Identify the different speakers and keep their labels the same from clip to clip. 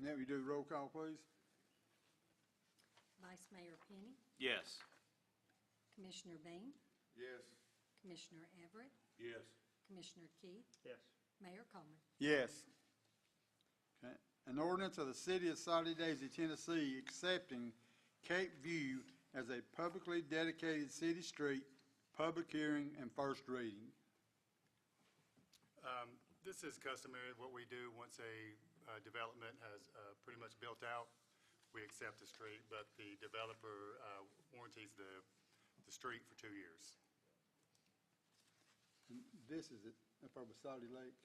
Speaker 1: Now you do the roll call, please.
Speaker 2: Vice Mayor Penny,
Speaker 3: Yes.
Speaker 2: Commissioner Bean,
Speaker 4: Yes.
Speaker 2: Commissioner Everett,
Speaker 4: Yes.
Speaker 2: Commissioner Keith,
Speaker 3: Yes.
Speaker 2: Mayor Coleman.
Speaker 1: Yes. Okay. An ordinance of the City of Solid Daisy, Tennessee, accepting Cape View as a publicly dedicated city street, public hearing and first reading.
Speaker 5: This is customary, what we do once a development has pretty much built out, we accept the street, but the developer warranties the street for 2 years.
Speaker 1: And this is it, up over Solid Lake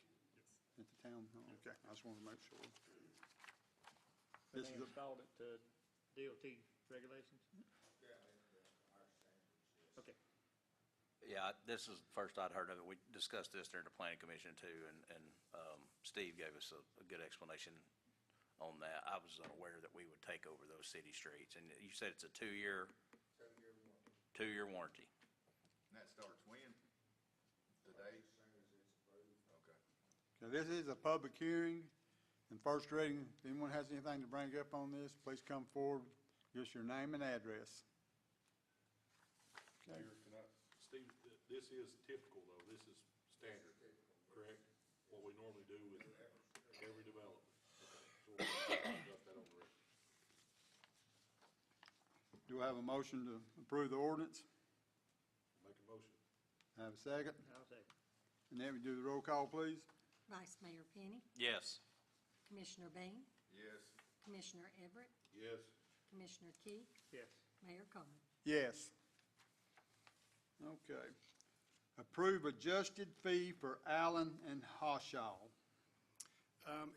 Speaker 5: Yes.
Speaker 1: at the town hall. Okay, I just wanted to make sure.
Speaker 6: So
Speaker 1: This
Speaker 6: they
Speaker 1: is a-
Speaker 6: installed it to DOT regulations? Okay.
Speaker 3: Yeah, this is the first I'd heard of it. We discussed this during the planning commission too, and Steve gave us a good explanation on that. I was unaware that we would take over those city streets, and you said it's a two-year warranty.
Speaker 4: And that starts when? Today? Okay.
Speaker 1: Okay, this is a public hearing and first reading. If anyone has anything to bring up on this, please come forward, give us your name and address. Okay.
Speaker 7: Mayor, can I, Steve, this is typical though, this is standard, correct? What we normally do with every development. Okay, so we'll adjust that on the record.
Speaker 1: Do I have a motion to approve the ordinance?
Speaker 7: Make a motion.
Speaker 1: Have a second?
Speaker 6: I'll say.
Speaker 1: And then we do the roll call, please.
Speaker 2: Vice Mayor Penny,
Speaker 3: Yes.
Speaker 2: Commissioner Bean,
Speaker 4: Yes.
Speaker 2: Commissioner Everett,
Speaker 7: Yes.
Speaker 2: Commissioner Keith,
Speaker 6: Yes.
Speaker 2: Mayor Coleman.
Speaker 1: Yes. Okay. Approve adjusted fee for Allen and Hawshaw.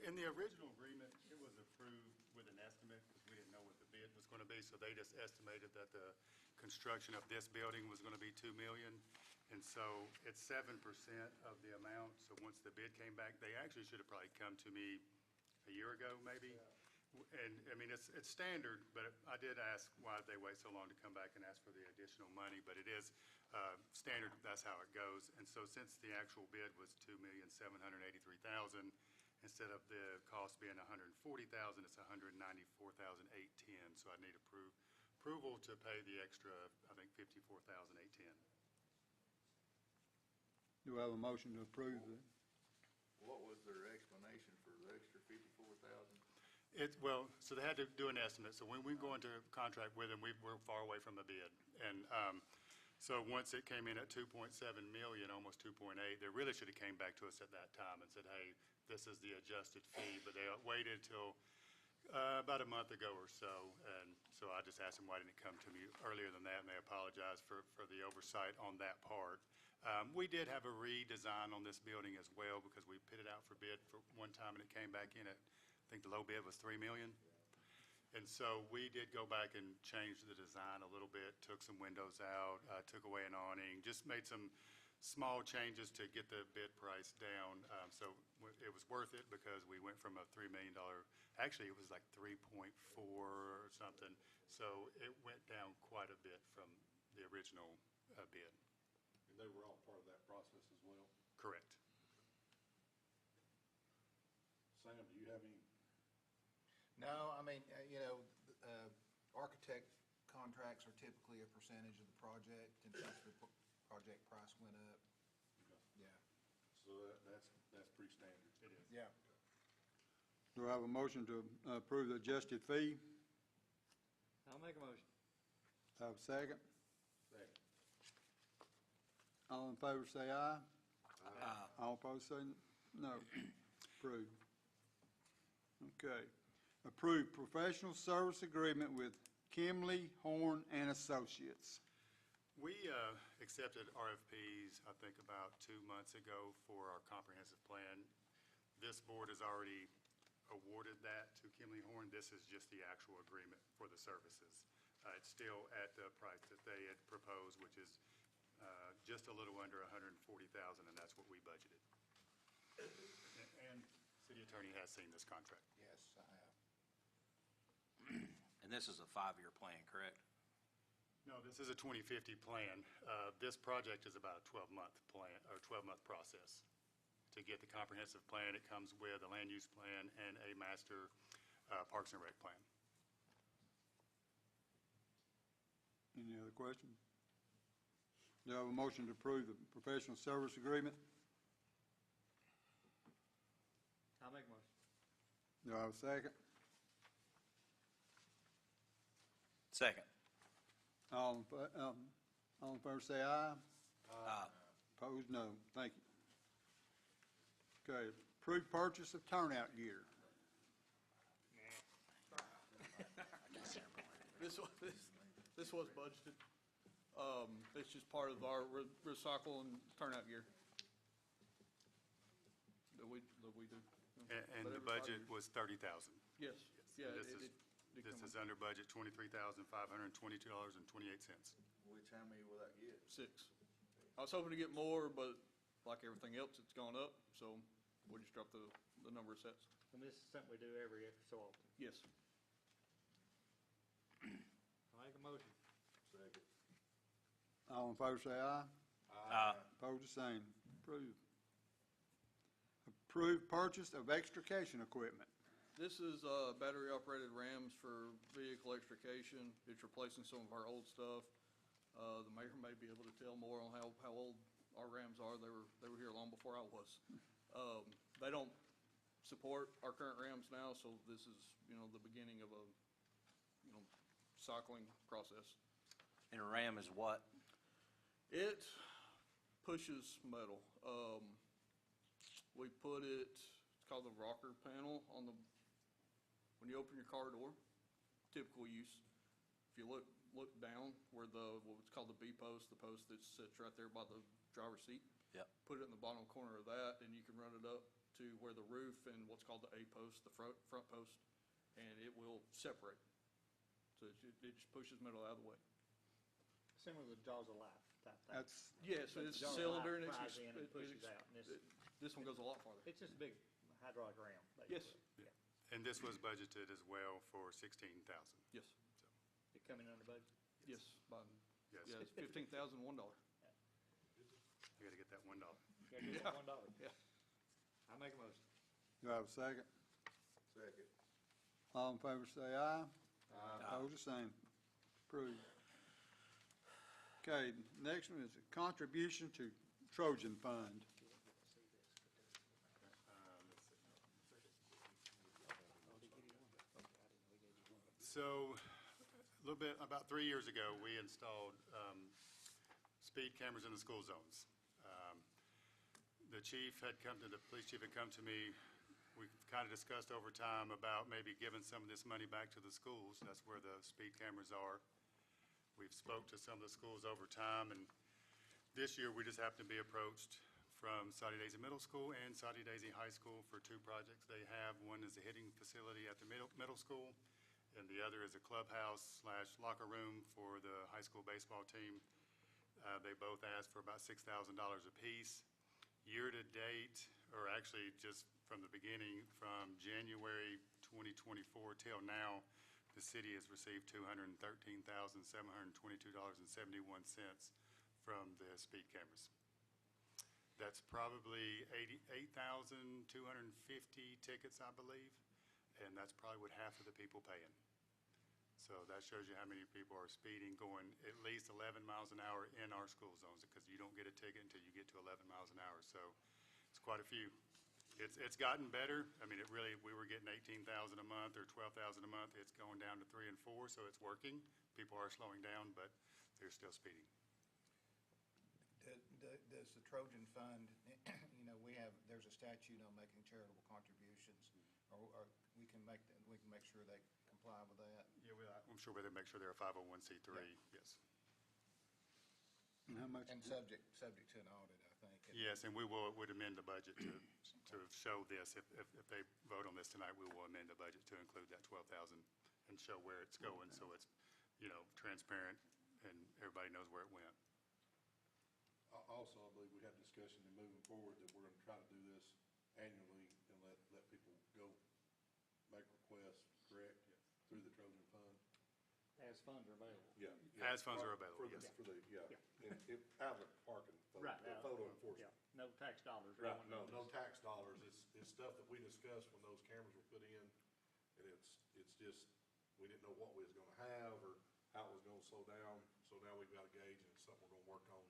Speaker 5: In the original agreement, it was approved with an estimate, because we didn't know what the bid was going to be, so they just estimated that the construction of this building was going to be $2 million, and so it's 7% of the amount, so once the bid came back, they actually should have probably come to me a year ago, maybe. And, I mean, it's standard, but I did ask why did they wait so long to come back and ask for the additional money, but it is standard, that's how it goes. And so since the actual bid was $2,783,000, instead of the cost being $140,000, it's $194,810. So I need approval to pay the extra, I think, $54,810.
Speaker 1: Do I have a motion to approve the?
Speaker 4: What was their explanation for the extra 54,000?
Speaker 5: Well, so they had to do an estimate. So when we go into contract with them, we're far away from the bid. And so once it came in at 2.7 million, almost 2.8, they really should have came back to us at that time and said, hey, this is the adjusted fee. But they waited till about a month ago or so. And so I just asked them, why didn't it come to me earlier than that? And they apologized for the oversight on that part. We did have a redesign on this building as well, because we put it out for bid for one time and it came back in at, I think the low bid was $3 million. And so we did go back and change the design a little bit, took some windows out, took away an awning, just made some small changes to get the bid price down. So it was worth it, because we went from a $3 million, actually it was like 3.4 or something. So it went down quite a bit from the original bid.
Speaker 7: And they were all part of that process as well.
Speaker 5: Correct.
Speaker 7: Sam, do you have any?
Speaker 8: No, I mean, architect contracts are typically a percentage of the project, and since the project price went up, yeah.
Speaker 7: So that's pretty standard.
Speaker 5: It is.
Speaker 8: Yeah.
Speaker 1: Do I have a motion to approve the adjusted fee?
Speaker 6: I'll make a motion.
Speaker 1: Have a second?
Speaker 7: Second.
Speaker 1: All in favor say aye. Aye. All opposed say no. Approved. Okay. Approve professional service agreement with Kimley Horn and Associates.
Speaker 5: We accepted RFPs, I think, about 2 months ago for our comprehensive plan. This board has already awarded that to Kimley Horn. This is just the actual agreement for the services. It's still at the price that they had proposed, which is just a little under $140,000, and that's what we budgeted. And City Attorney has seen this contract.
Speaker 8: Yes, I have.
Speaker 3: And this is a 5-year plan, correct?
Speaker 5: No, this is a 2050 plan. This project is about a 12-month plan, or 12-month process. To get the comprehensive plan, it comes with a land use plan and a master Parks and Rec plan.
Speaker 1: Any other questions? Do I have a motion to approve the professional service agreement?
Speaker 6: I'll make a motion.
Speaker 1: Do I have a second?
Speaker 3: Second.
Speaker 1: All in favor say aye.
Speaker 3: Aye.
Speaker 1: Opposed, no. Thank you. Okay, approved purchase of turnout gear.
Speaker 9: This was budgeted. It's just part of our recycle and turnout gear that we do.
Speaker 5: And the
Speaker 9: Whatever
Speaker 5: budget
Speaker 9: project-
Speaker 5: was 30,000.
Speaker 9: Yes, yeah.
Speaker 5: This
Speaker 9: it
Speaker 5: is,
Speaker 9: did
Speaker 5: this
Speaker 9: come
Speaker 5: is
Speaker 9: up.
Speaker 5: under budget, $23,522.28.
Speaker 4: Which, how many will that get?
Speaker 9: 6. I was hoping to get more, but like everything else, it's gone up, so we just dropped the number of sets.
Speaker 6: And this is something we do every so often.
Speaker 9: Yes.
Speaker 6: I'll make a motion.
Speaker 4: Second.
Speaker 1: All in favor say aye.
Speaker 3: Aye.
Speaker 1: Opposed, the same. Approved. Approved purchase of extrication equipment.
Speaker 9: This is battery-operated rams for vehicle extrication. It's replacing some of our old stuff. The mayor may be able to tell more on how old our rams are. They were here long before I was. They don't support our current rams now, so this is, the beginning of a, cycling process.
Speaker 3: And a ram is what?
Speaker 9: It pushes metal. We put it's called the rocker panel when you open your car door, typical use. If you look down where what's called the B post, the post that sits right there by the driver's seat.
Speaker 3: Yep.
Speaker 9: Put it in the bottom corner of that, and you can run it up to where the roof and what's called the A post, the front post, and it will separate. So it just pushes metal out of the way.
Speaker 6: Similar to Jaws of Life type thing.
Speaker 1: That's,
Speaker 9: Yes,
Speaker 6: But
Speaker 9: it's
Speaker 6: the
Speaker 9: a
Speaker 6: Jaws of
Speaker 9: cylinder, and
Speaker 6: Life
Speaker 9: it's,
Speaker 6: flies in and pushes out, and
Speaker 9: this one goes a lot farther.
Speaker 6: it's just a big hydraulic ram,
Speaker 9: Yes.
Speaker 6: basically. Yeah.
Speaker 5: And this was budgeted as well for 16,000.
Speaker 9: Yes,
Speaker 6: It coming under budget?
Speaker 9: yes,
Speaker 5: Yes.
Speaker 9: yeah, it's $15,000, $1.
Speaker 5: I gotta get that $1.
Speaker 6: Yeah, give it $1.
Speaker 9: Yeah.
Speaker 6: I'll make a motion.
Speaker 1: do I have a second?
Speaker 4: Second.
Speaker 1: All in favor say aye. Opposed, the same. Approved. Okay, next one is a contribution to Trojan Fund.
Speaker 5: So, a little bit, about 3 years ago, we installed speed cameras in the school zones. The police chief had come to me. We kind of discussed over time about maybe giving some of this money back to the schools. That's where the speed cameras are. We've spoke to some of the schools over time, and this year we just happened to be approached from Saudi Daisy Middle School and Saudi Daisy High School for 2 projects they have. One is a hitting facility at the middle school, and the other is a clubhouse/locker room for the high school baseball team. They both asked for about $6,000 apiece. Year to date, or actually just from the beginning, from January 2024 till now, the city has received $213,722.71 from the speed cameras. That's probably 8,250 tickets, I believe, and that's probably what half of the people paying. So that shows you how many people are speeding, going at least 11 miles an hour in our school zones, because you don't get a ticket until you get to 11 miles an hour. So it's quite a few. It's gotten better. I mean, we were getting 18,000 a month or 12,000 a month. It's going down to 3 and 4, so it's working. People are slowing down, but they're still speeding.
Speaker 8: Does the Trojan Fund, there's a statute on making charitable contributions, or we can make sure they comply with that?
Speaker 5: Yeah, I'm sure they make sure they're a 501c3, yes.
Speaker 1: And how much?
Speaker 8: And subject to an audit, I think.
Speaker 5: Yes, and we would amend the budget to show this. If they vote on this tonight, we will amend the budget to include that 12,000 and show where it's going, so it's, transparent and everybody knows where it went.
Speaker 7: Also, I believe we had discussion in moving forward that we're gonna try to do this annually and let people go make requests, correct, through the Trojan Fund.
Speaker 6: As funds are available.
Speaker 7: Yeah.
Speaker 5: As funds are available,
Speaker 7: For the,
Speaker 5: yes.
Speaker 7: out of the parking,
Speaker 6: Right.
Speaker 7: the photo enforcement.
Speaker 6: Yeah, no tax dollars.
Speaker 7: Right,
Speaker 6: going
Speaker 7: no
Speaker 6: into this.
Speaker 7: tax dollars, it's stuff that we discussed when those cameras were put in, and it's It's just, we didn't know what we was gonna have or how it was gonna slow down. So now we've got a gauge, and it's something we're gonna work on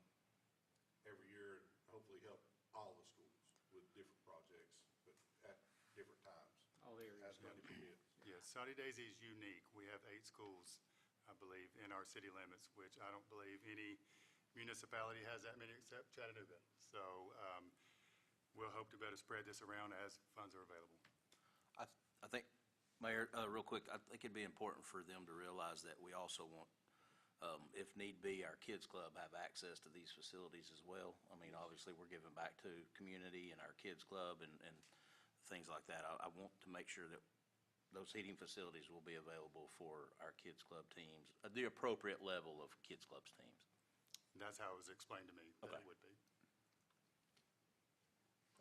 Speaker 7: every year and hopefully help all the schools with different projects, but at different times,
Speaker 6: All areas.
Speaker 7: as money permits.
Speaker 5: Yes, Saudy Daisy is unique. We have 8 schools, I believe, in our city limits, which I don't believe any municipality has that many except Chattanooga. So we'll hope to better spread this around as funds are available.
Speaker 3: I think, Mayor, real quick, I think it'd be important for them to realize that we also want, if need be, our kids club have access to these facilities as well. I mean, obviously, we're giving back to community and our kids club and things like that. I want to make sure that those heating facilities will be available for our kids club teams, the appropriate level of kids clubs teams.
Speaker 5: That's how it was explained to me that
Speaker 3: Okay.
Speaker 5: it would be.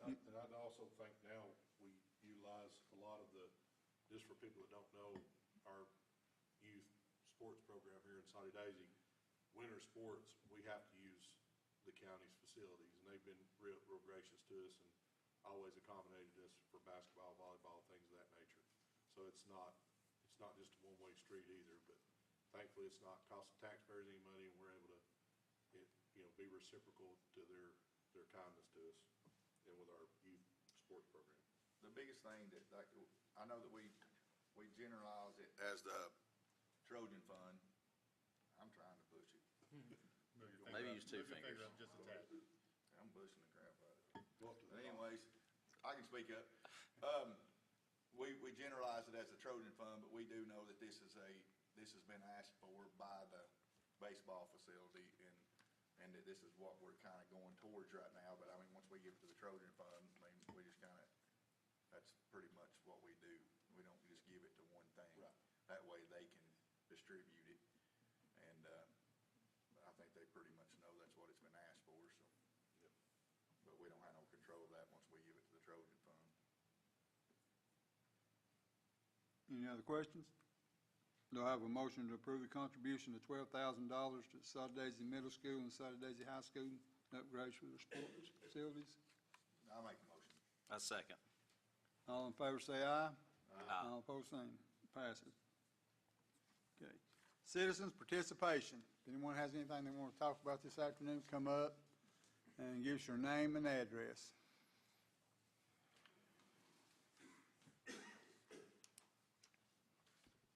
Speaker 7: And I'd also think now we utilize a lot of the, just for people that don't know, our youth sports program here in Saudy Daisy, winter sports, we have to use the county's facilities, and they've been real gracious to us and always accommodated us for basketball, volleyball, things of that nature. So it's not just a one-way street either, but thankfully it's not costing taxpayers any money, and we're able to, be reciprocal to their kindness to us and with our youth sports program.
Speaker 4: The biggest thing that, like, I know that we generalize it as the Trojan Fund. I'm trying to push it.
Speaker 3: Maybe use 2
Speaker 5: Move your finger
Speaker 3: fingers.
Speaker 5: up just a tad.
Speaker 4: I'm pushing the crap out of it.
Speaker 7: Go up to the
Speaker 4: But
Speaker 7: top.
Speaker 4: anyways, I can speak up. We generalize it as the Trojan Fund, but we do know that this has been asked for by the baseball facility, and that this is what we're kind of going towards right now. But I mean, once we give it to the Trojan Fund, I mean, we just kind of, that's pretty much what we do. We don't just give it to one thing.
Speaker 7: Right.
Speaker 4: That way they can distribute it. And, I think they pretty much know that's what it's been asked for, so. But we don't have no control of that once we give it to the Trojan Fund.
Speaker 1: Any other questions? Do I have a motion to approve the contribution of $12,000 to Saudy Daisy Middle School and Saudy Daisy High School upgrades for their sports facilities?
Speaker 4: I'll make a motion.
Speaker 3: A second.
Speaker 1: All in favor say aye.
Speaker 3: Aye.
Speaker 1: All opposed, same. Passes. Okay. Citizens' participation. If anyone has anything they want to talk about this afternoon, come up and give us your name and address.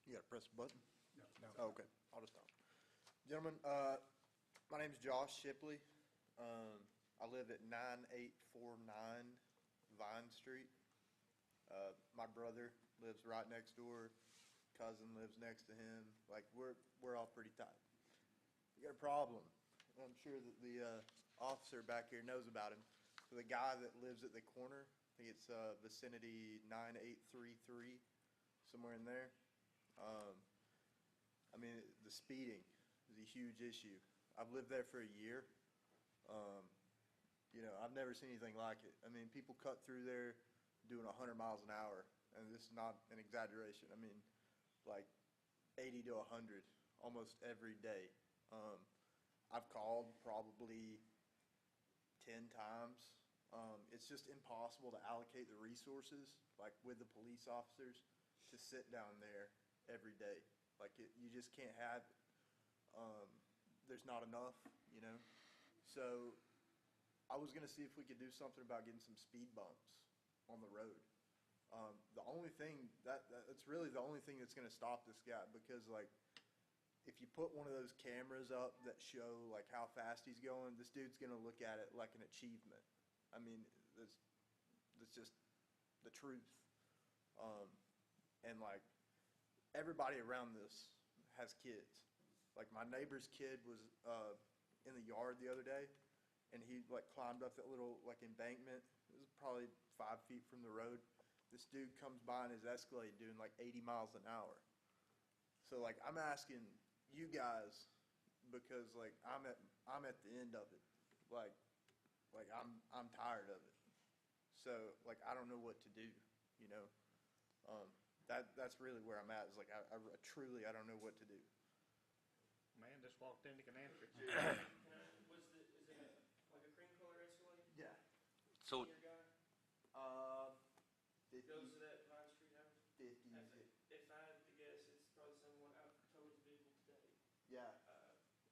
Speaker 10: You gotta press the button?
Speaker 5: No.
Speaker 10: Oh, okay, I'll just talk. Gentlemen, my name's Josh Shipley. I live at 9849 Vine Street. My brother lives right next door, cousin lives next to him. Like, we're all pretty tight. We got a problem. I'm sure that the officer back here knows about him. So the guy that lives at the corner, I think it's vicinity 9833, somewhere in there. I mean, the speeding is a huge issue. I've lived there for a year. I've never seen anything like it. I mean, people cut through there doing 100 miles an hour, and this is not an exaggeration. I mean, like 80 to 100 almost every day. I've called probably 10 times. It's just impossible to allocate the resources, like with the police officers, to sit down there every day. Like, you just can't have, there's not enough, So I was gonna see if we could do something about getting some speed bumps on the road. The only thing, that's really the only thing that's gonna stop this guy, because like, if you put one of those cameras up that show like how fast he's going, this dude's gonna look at it like an achievement. I mean, that's just the truth. And like, everybody around this has kids. Like, my neighbor's kid was in the yard the other day, and he like climbed up that little like embankment. It was probably 5 feet from the road. This dude comes by in his Escalade doing like 80 miles an hour. So like, I'm asking you guys, because like I'm at the end of it. Like I'm tired of it. So like, I don't know what to do. That's really where I'm at. Is like, I truly don't know what to do.
Speaker 6: Man just walked into Canantrick.
Speaker 11: Is it like a cream color Escalade?
Speaker 10: Yeah.
Speaker 3: So,
Speaker 11: Your guy
Speaker 10: 50,
Speaker 11: goes to that Vine Street house?
Speaker 10: 50.
Speaker 11: If I had to
Speaker 10: Yeah.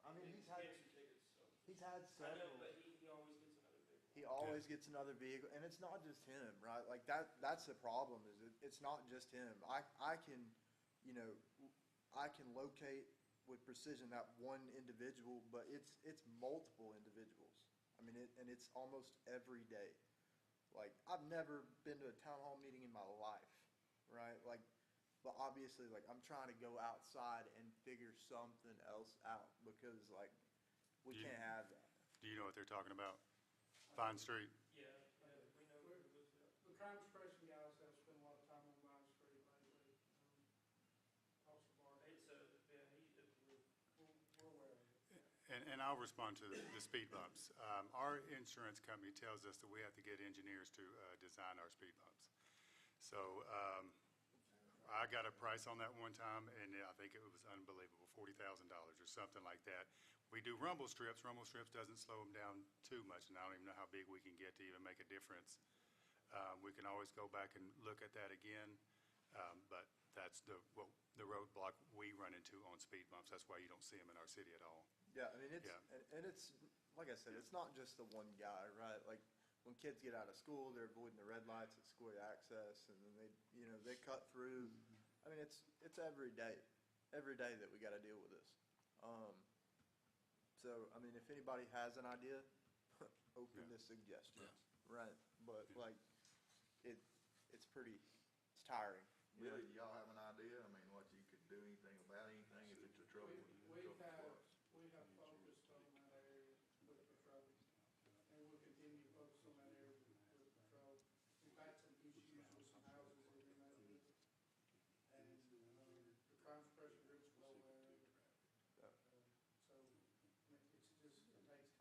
Speaker 10: I mean, he's had
Speaker 11: Cancer tickets, so.
Speaker 10: he's had
Speaker 11: I know,
Speaker 10: several.
Speaker 11: but he always gets another vehicle.
Speaker 10: He always gets another vehicle, and it's not just him, right? Like that's the problem, is it's not just him. I can, you know, I can locate with precision that one individual, but it's multiple individuals. I mean, and it's almost every day. Like, I've never been to a town hall meeting in my life, right? Like, but obviously, like, I'm trying to go outside and figure something else out, because, like, we
Speaker 5: You-
Speaker 10: can't have that.
Speaker 5: Do you know what they're talking about? Vine Street?
Speaker 11: Yeah, we know who lives there.
Speaker 6: The crime suppression guys have spent a lot of time on Vine Street lately. Officer Barr,
Speaker 11: It's yeah,
Speaker 6: we're aware of it.
Speaker 5: And I'll respond to the speed bumps. Our insurance company tells us that we have to get engineers to design our speed bumps. So I got a price on that one time, and I think it was unbelievable, $40,000 or something like that. We do rumble strips. Rumble strips doesn't slow them down too much, and I don't even know how big we can get to even make a difference. We can always go back and look at that again, but that's the roadblock we run into on speed bumps. That's why you don't see them in our city at all.
Speaker 10: Yeah, I mean, it's,
Speaker 5: Yeah.
Speaker 10: and it's, like I said, it's not just the one guy, right? Like, when kids get out of school, they're avoiding the red lights at Sequoia Access, and then they, you know, they cut through. I mean, it's every day that we gotta deal with this. So, I mean, if anybody has an idea, open
Speaker 5: Yeah.
Speaker 10: to suggestions, right? But, like, it's tiring. you know?
Speaker 4: Billy, do y'all have an idea? I mean, what you could do anything about anything if it's a trouble?
Speaker 6: We have focused on that area with patrol, and we'll continue to focus on that area with patrol. We've had some issues with some houses in that area, and the crime suppression group's well aware of it.
Speaker 10: Yeah.
Speaker 6: So, it takes time.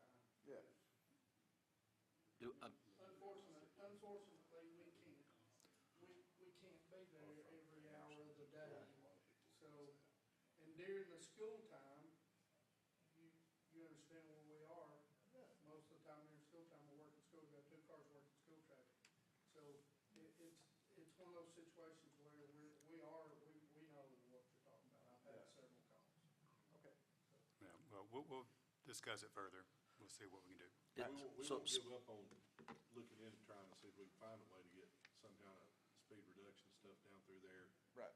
Speaker 10: Yeah.
Speaker 6: Unfortunately, we can't be there every hour of the day. So, and during the school time, you understand where we are. Most of the time during school time, we're working school, we have 2 cars working school traffic. So it's one of those situations where we know what you're talking about. I've had several calls.
Speaker 10: Okay.
Speaker 5: Yeah, well, we'll discuss it further. We'll see what we can do.
Speaker 3: Yeah,
Speaker 7: We
Speaker 3: so-
Speaker 7: won't give up on looking into trying to see if we can find a way to get some kind of speed reduction stuff down through there.
Speaker 10: Right.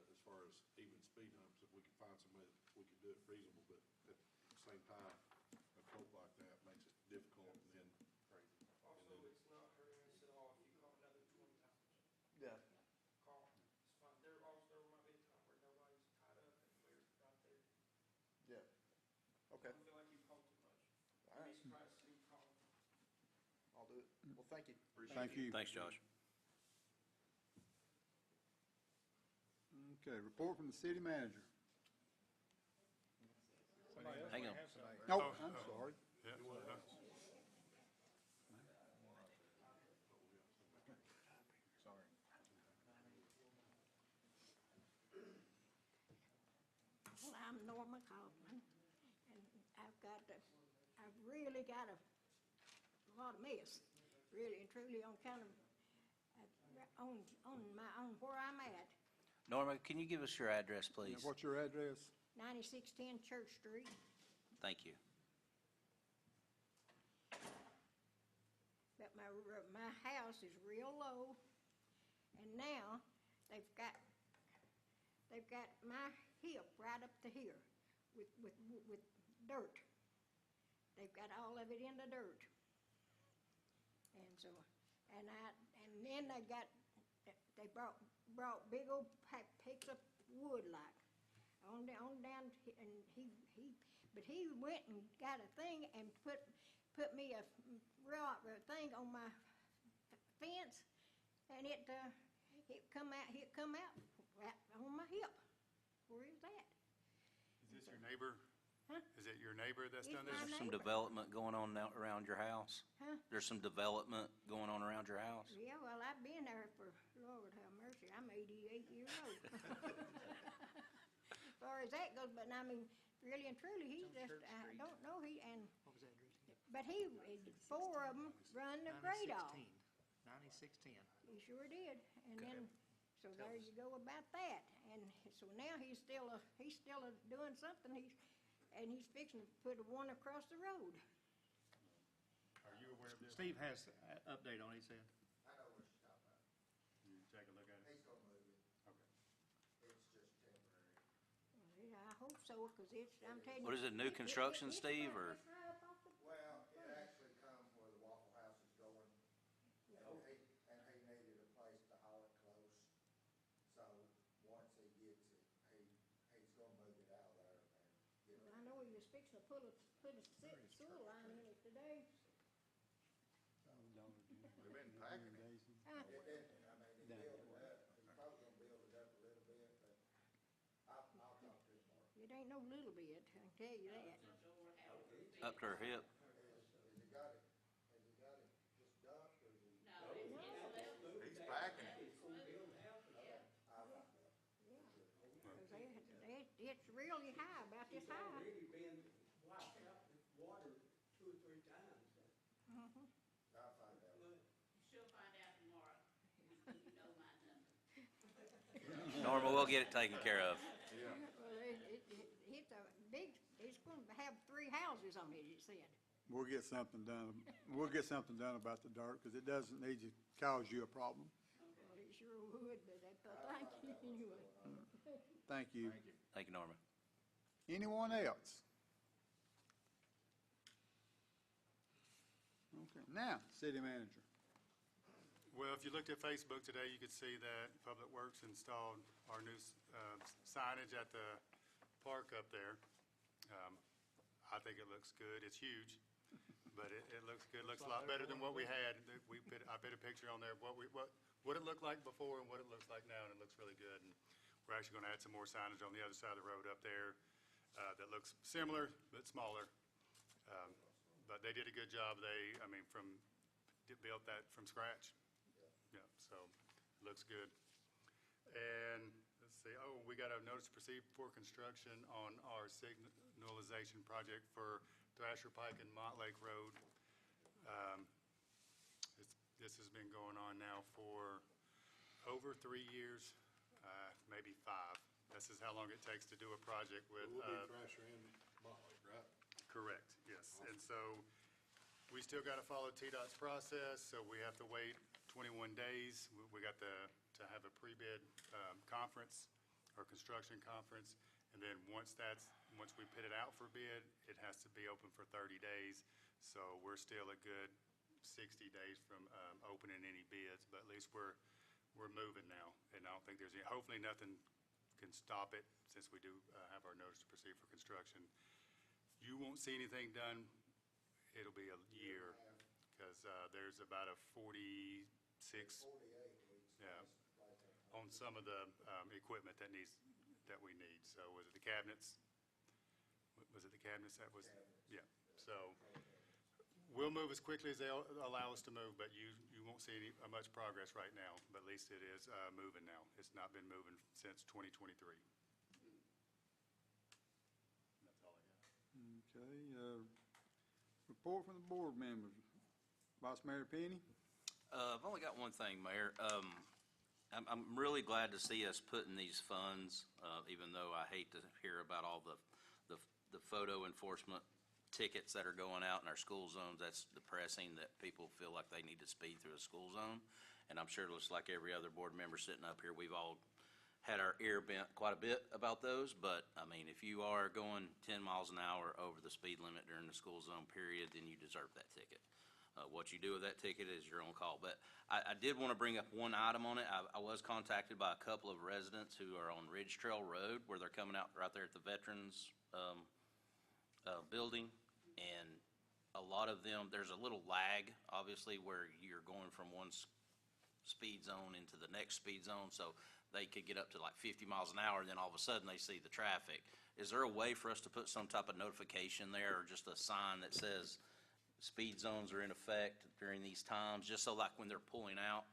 Speaker 7: As far as even speed humps, if we can find some way that we can do it feasible, but at the same time, a quote like that makes it difficult and then crazy.
Speaker 11: Also, it's not hurting us at all if you call another 20 times.
Speaker 10: Yeah.
Speaker 11: Call, it's fine. There might be a time where nobody's tied up and we're right there.
Speaker 10: Yeah. Okay.
Speaker 11: I feel like you called too much.
Speaker 10: All
Speaker 11: You'd
Speaker 10: right.
Speaker 11: be surprised who called.
Speaker 10: I'll do it. Well, thank you.
Speaker 1: Thank you.
Speaker 3: Thanks, Josh.
Speaker 1: Okay, report from the city manager.
Speaker 3: Hang on.
Speaker 1: Oh, I'm sorry.
Speaker 5: Yeah.
Speaker 8: Sorry.
Speaker 12: Well, I'm Norma Kaufman, and I've really got a lot of mess, really and truly on kind of, where I'm at,
Speaker 3: Norma, can you give us your address, please?
Speaker 1: What's your address?
Speaker 12: 9610 Church Street.
Speaker 3: Thank you.
Speaker 12: But my house is real low, and now they've got my hip right up to here with dirt. They've got all of it in the dirt. And so, and then they brought big old picks of wood like on down, and but he went and got a thing and put me a thing on my fence, and it come out right on my hip. Where is that?
Speaker 5: Is this your neighbor?
Speaker 12: Huh?
Speaker 5: Is it your neighbor that's
Speaker 12: It's
Speaker 5: done this?
Speaker 12: my
Speaker 3: There's some
Speaker 12: neighbor.
Speaker 3: development going on now around your house?
Speaker 12: Huh?
Speaker 3: There's some development going on around your house?
Speaker 12: Yeah, well, I've been there for, Lord have mercy, I'm 88 years old. As far as that goes, but I mean, really and truly, he just, I don't know,
Speaker 6: What was that, Drew?
Speaker 12: but 4 of them run the grade off.
Speaker 6: 9610.
Speaker 12: He sure did, and then, so there you go about that, and so now he's still doing something, and he's fixing to put one across the road.
Speaker 5: Are you aware of this?
Speaker 8: Steve has an update on it, he said.
Speaker 10: I know what you're talking about.
Speaker 5: You take a look at it?
Speaker 10: He's gonna move it.
Speaker 5: Okay.
Speaker 10: It's just temporary.
Speaker 12: Yeah, I hope so, because it's, I'm telling you.
Speaker 3: What is it, new construction,
Speaker 12: it's
Speaker 3: Steve,
Speaker 12: right-
Speaker 3: or?
Speaker 12: It's right up off the.
Speaker 10: Well, it actually come where the Waffle House is going, and he needed a place to haul it close. So, once he gets it, he's gonna move it out of there and get it.
Speaker 12: I know he was fixing to put a sewer line in it today.
Speaker 4: We've been packing it.
Speaker 10: It didn't, I mean, he built it up, he's probably gonna build it up a little bit, but I'll talk to him more.
Speaker 12: It ain't no little bit, I can tell you that.
Speaker 3: Up to her hip?
Speaker 10: Has he got it just dumped, or is he?
Speaker 4: He's packing it.
Speaker 12: It's really high, about this high.
Speaker 11: Really been washed out with water 2 or 3 times.
Speaker 12: Mhm.
Speaker 10: I'll find out.
Speaker 13: She'll find out tomorrow. You know my number.
Speaker 3: Norma, we'll get it taken care of.
Speaker 4: Yeah.
Speaker 12: Well, it's a big, it's gonna have 3 houses on it, it said.
Speaker 1: We'll get something done. We'll get something done about the dirt, because it doesn't need to cause you a problem.
Speaker 12: Well, it sure would, but thank you anyway.
Speaker 1: Thank you.
Speaker 3: Thank you, Norma.
Speaker 1: Anyone else? Okay, now, city manager.
Speaker 5: Well, if you looked at Facebook today, you could see that Public Works installed our new signage at the park up there. I think it looks good. It's huge, but it looks good. Looks a lot better than what we had. I put a picture on there of what it looked like before and what it looks like now, and it looks really good. And we're actually going to add some more signage on the other side of the road up there that looks similar but smaller. But they did a good job. Built that from scratch. Yeah, so it looks good. And let's see, we got a notice to proceed for construction on our signalization project for Thrasher Pike and Montlake Road. This has been going on now for over 3 years, maybe 5. This is how long it takes to do a project with.
Speaker 7: We'll be Thrasher and Motley, right?
Speaker 5: Correct, yes. And so we still got to follow TDOT's process, so we have to wait 21 days. We got to have a pre-bid conference or construction conference. And then once we put it out for bid, it has to be open for 30 days. So we're still a good 60 days from opening any bids, but at least we're moving now. And I don't think hopefully nothing can stop it since we do have our notice to proceed for construction. You won't see anything done. It'll be a year, because there's about a 46,
Speaker 10: 48 weeks.
Speaker 5: yeah, on some of the equipment that we need. So was it the cabinets? Was it the cabinets that was? Yeah, so we'll move as quickly as they'll allow us to move, but you won't see much progress right now, but at least it is moving now. It's not been moving since 2023. That's all I got.
Speaker 1: Okay, report from the board members. Vice Mayor Penny?
Speaker 3: I've only got one thing, Mayor. I'm really glad to see us putting these funds, even though I hate to hear about all the photo enforcement tickets that are going out in our school zones. That's depressing that people feel like they need to speed through a school zone. And I'm sure just like every other board member sitting up here, we've all had our ear bent quite a bit about those. But, I mean, if you are going 10 miles an hour over the speed limit during the school zone period, then you deserve that ticket. What you do with that ticket is your own call. But I did want to bring up one item on it. I was contacted by a couple of residents who are on Ridge Trail Road, where they're coming out right there at the Veterans building. And a lot of them, there's a little lag, obviously, where you're going from one speed zone into the next speed zone. So they could get up to like 50 miles an hour, and then all of a sudden they see the traffic. Is there a way for us to put some type of notification there, or just a sign that says speed zones are in effect during these times, just so like when they're pulling out,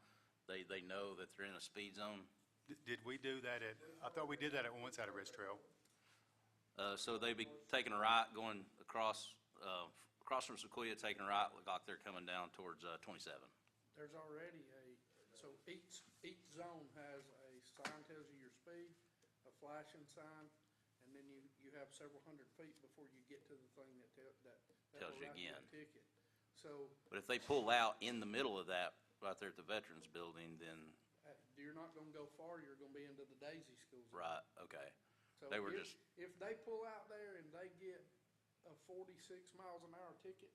Speaker 3: they know that they're in a speed zone?
Speaker 5: Did we do that I thought we did that at one side of Ridge Trail.
Speaker 3: So they'd be taking a right, going across from Sequoia, taking a right, look like they're coming down towards 27.
Speaker 6: There's already so each zone has a sign tells you your speed, a flashing sign, and then you you have several hundred feet before you get to the thing that
Speaker 3: Tells
Speaker 6: will
Speaker 3: you
Speaker 6: write you a
Speaker 3: again.
Speaker 6: ticket. So,
Speaker 3: But if they pull out in the middle of that, right there at the Veterans Building, then,
Speaker 6: you're not gonna go far, you're gonna be into the Daisy School zone.
Speaker 3: right, okay.
Speaker 6: So
Speaker 3: They were
Speaker 6: if-
Speaker 3: just-
Speaker 6: If they pull out there and they get a 46 miles an hour ticket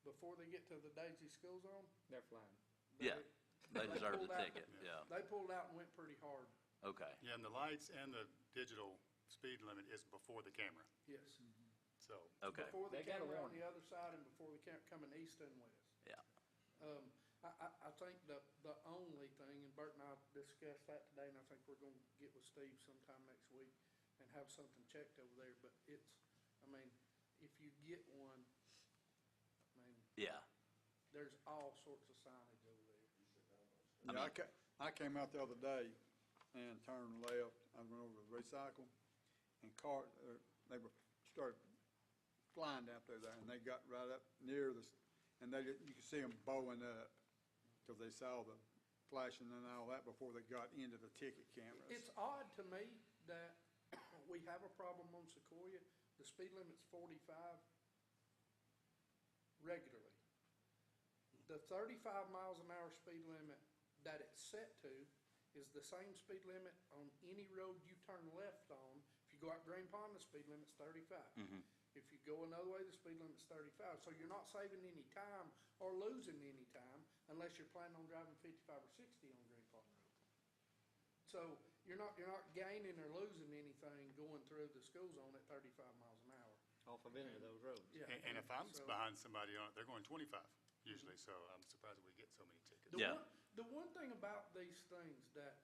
Speaker 6: before they get to the Daisy School Zone.
Speaker 11: They're flying.
Speaker 3: Yeah, they deserve
Speaker 6: pulled
Speaker 3: the
Speaker 6: out-
Speaker 3: ticket, yeah,
Speaker 6: They pulled out and went pretty hard,
Speaker 3: okay.
Speaker 5: Yeah, and the lights and the digital speed limit is before the camera,
Speaker 6: yes.
Speaker 5: so.
Speaker 3: Okay,
Speaker 6: Before the
Speaker 11: They got a
Speaker 6: camera on
Speaker 11: warning.
Speaker 6: the other side and before the camera coming east and west.
Speaker 3: yeah,
Speaker 6: I think the only thing, and Bert and I discussed that today, and I think we're gonna get with Steve sometime next week and have something checked over there, but if you get one,
Speaker 3: yeah.
Speaker 6: there's all sorts of signage over there.
Speaker 1: Yeah, I came out the other day and turned left, I went over to the recycle, and they were, started flying down through there, and they got right up near and you could see them bowing up, because they saw the flashing and all that before they got into the ticket cameras.
Speaker 6: It's odd to me that we have a problem on Sequoia. The speed limit's 45 regularly. The 35 miles an hour speed limit that it's set to is the same speed limit on any road you turn left on. If you go out Green Pond, the speed limit's 35. If you go another way, the speed limit's 35. So you're not saving any time or losing any time unless you're planning on driving 55 or 60 on Green Pond Road. So you're not gaining or losing anything going through the school zone at 35 miles an hour.
Speaker 11: Off of any of those roads.
Speaker 6: Yeah.
Speaker 5: And if I'm
Speaker 6: So-
Speaker 5: behind somebody on it, they're going 25 usually, so I'm surprised we get so many tickets.
Speaker 6: The
Speaker 3: Yeah.
Speaker 6: the one thing about these things that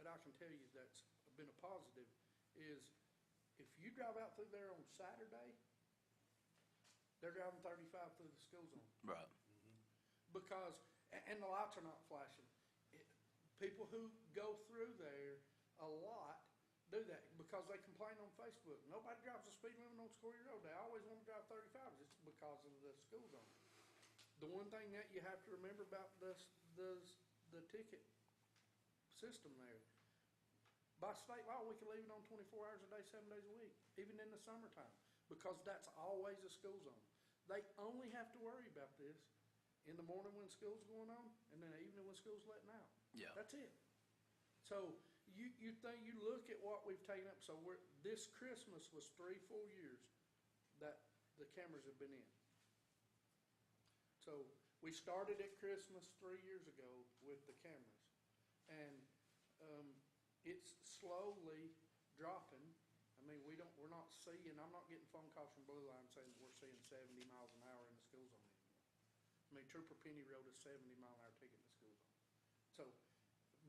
Speaker 6: I can tell you that's been a positive is if you drive out through there on Saturday, they're driving 35 through the school zone.
Speaker 3: Right,
Speaker 6: Because, and the lights are not flashing. People who go through there a lot do that because they complain on Facebook. Nobody drives the speed limit on Sequoia Road. They always want to drive 35. It's because of the school zone. The one thing that you have to remember about the ticket system there, by state law, we can leave it on 24 hours a day, 7 days a week, even in the summertime, because that's always a school zone. They only have to worry about this in the morning when school's going on, and then the evening when school's letting out.
Speaker 3: yeah,
Speaker 6: That's it. So you look at what we've taken up, so this Christmas was 3 full years that the cameras have been in. So we started at Christmas 3 years ago with the cameras, and it's slowly dropping. I mean, we're not seeing, I'm not getting phone calls from Blue Line saying we're seeing 70 miles an hour in the school zone anymore. I mean, Trooper Penny wrote a 70-mile-an-hour ticket in the school zone. So,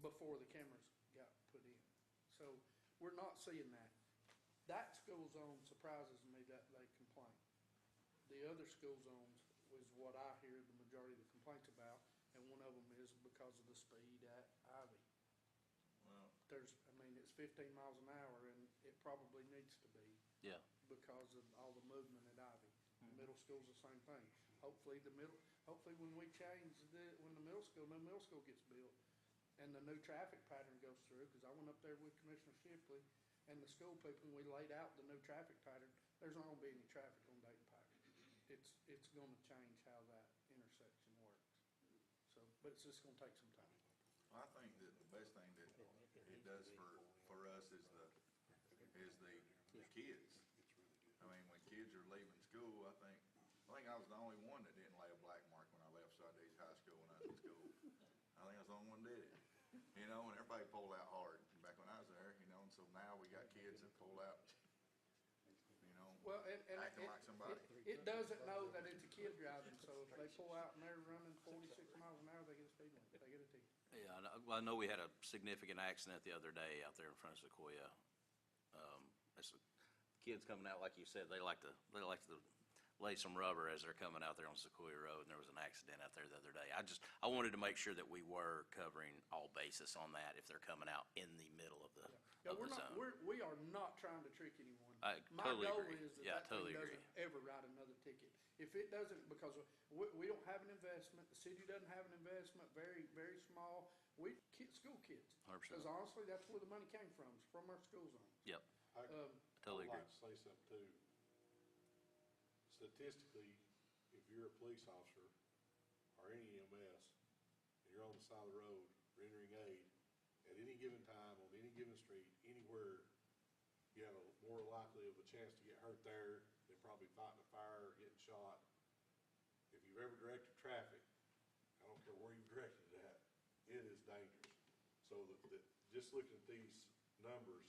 Speaker 6: before the cameras got put in. So, we're not seeing that. That school zone surprises me that they complain. The other school zones was what I hear the majority of the complaints about, and one of them is because of the speed at Ivy.
Speaker 4: Well,
Speaker 6: It's 15 miles an hour, and it probably needs to be
Speaker 3: yeah,
Speaker 6: because of all the movement at Ivy. The middle school's the same thing. Hopefully when we change when the middle school gets built, and the new traffic pattern goes through, because I went up there with Commissioner Shipley and the school people, and we laid out the new traffic pattern, there's not gonna be any traffic on Dayton Pike. It's gonna change how that intersection works. So, but it's just gonna take some time.
Speaker 4: I think that the best thing that it does for us is the kids. I mean, when kids are leaving school, I think I was the only one that didn't lay a black mark when I left Sardis High School when I was in school. I think I was the only one that did it. And everybody pulled out hard back when I was there, and so now we got kids that pull out,
Speaker 6: Well,
Speaker 4: acting like somebody.
Speaker 6: it doesn't know that it's a kid driving, so if they pull out and they're running 46 miles an hour, they get a speed limit, they get a ticket.
Speaker 3: yeah. I know we had a significant accident the other day out there in front of Sequoia. It's the kids coming out, like you said, they like to lay some rubber as they're coming out there on Sequoia Road, and there was an accident out there the other day. I wanted to make sure that we were covering all bases on that if they're coming out in the middle of the zone.
Speaker 6: We are not trying to trick anyone.
Speaker 3: I totally
Speaker 6: My goal
Speaker 3: agree.
Speaker 6: is
Speaker 3: Yeah,
Speaker 6: that
Speaker 3: totally
Speaker 6: thing
Speaker 3: agree.
Speaker 6: doesn't ever write another ticket. If it doesn't, because we don't have an investment, the city doesn't have an investment, very, very small. School kids.
Speaker 3: 100%.
Speaker 6: Because honestly, that's where the money came from, is from our school zones.
Speaker 3: Yep, Totally
Speaker 7: I would
Speaker 3: agree.
Speaker 7: like to say something too. Statistically, if you're a police officer or any EMS, and you're on the side of the road rendering aid, at any given time, on any given street, anywhere, you have a more likely of a chance to get hurt there than probably fighting a fire or getting shot. If you've ever directed traffic, I don't care where you've directed it at, it is dangerous. So just looking at these numbers,